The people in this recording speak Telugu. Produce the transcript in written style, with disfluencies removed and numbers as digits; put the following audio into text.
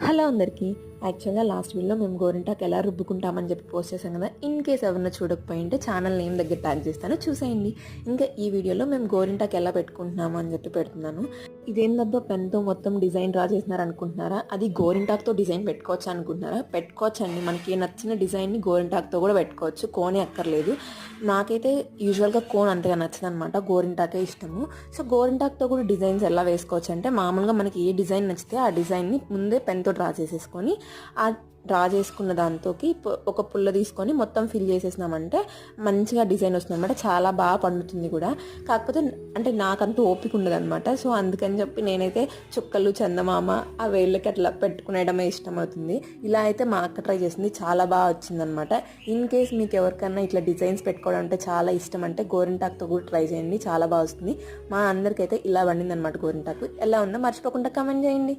హలో అందరికీ. యాక్చువల్గా లాస్ట్ వీడియోలో మేము గోరింటాకు ఎలా రుబ్బుకుంటామని చెప్పి పోస్ట్ చేసాం కదా. ఇన్ కేస్ ఎవరైనా చూడకపోయింటే ఛానల్ నేమ్ దగ్గర ట్యాగ్ చేస్తాను, చూసేయండి. ఇంకా ఈ వీడియోలో మేము గోరింటాకు ఎలా పెట్టుకుంటున్నాము అని చెప్పి పెడుతున్నాను. ఇదేందబ్బా పెన్తో మొత్తం డిజైన్ డ్రా చేసినారు అనుకుంటున్నారా? అది గోరింటాకుతో డిజైన్ పెట్టుకోవచ్చు అనుకుంటున్నారా? పెట్టుకోవచ్చండి. మనకి నచ్చిన డిజైన్ని గోరింటాకుతో కూడా పెట్టుకోవచ్చు, కోనే అక్కర్లేదు. నాకైతే యూజువల్గా కోన్ అంతగా నచ్చదు అనమాట, గోరింటాకే ఇష్టము. సో గోరింటాకుతో కూడా డిజైన్స్ ఎలా వేసుకోవచ్చు అంటే, మామూలుగా మనకి ఏ డిజైన్ నచ్చితే ఆ డిజైన్ని ముందే పెన్తో డ్రా చేసేసుకొని ఆ డ్రా చేసుకున్న దాంతోకి ఒక పుల్ల తీసుకొని మొత్తం ఫిల్ చేసేసినామంటే మంచిగా డిజైన్ వస్తుంది అనమాట. చాలా బాగా పండుతుంది కూడా. కాకపోతే అంటే నాకంటూ ఓపిక ఉండదు అనమాట. సో అందుకని చెప్పి నేనైతే చుక్కలు, చందమామ ఆ వేళ్ళకి అట్లా పెట్టుకునేయడమే ఇష్టం అవుతుంది. ఇలా అయితే మా అక్క ట్రై చేసింది, చాలా బాగా వచ్చిందనమాట. ఇన్ కేస్ మీకు ఎవరికైనా ఇట్లా డిజైన్స్ పెట్టుకోవడం అంటే చాలా ఇష్టం అంటే గోరింటాకుతో కూడా ట్రై చేయండి, చాలా బాగా వస్తుంది. మా అందరికైతే ఇలా వండిందనమాట గోరింటాకు. ఎలా ఉందో మర్చిపోకుండా కామెంట్ చేయండి.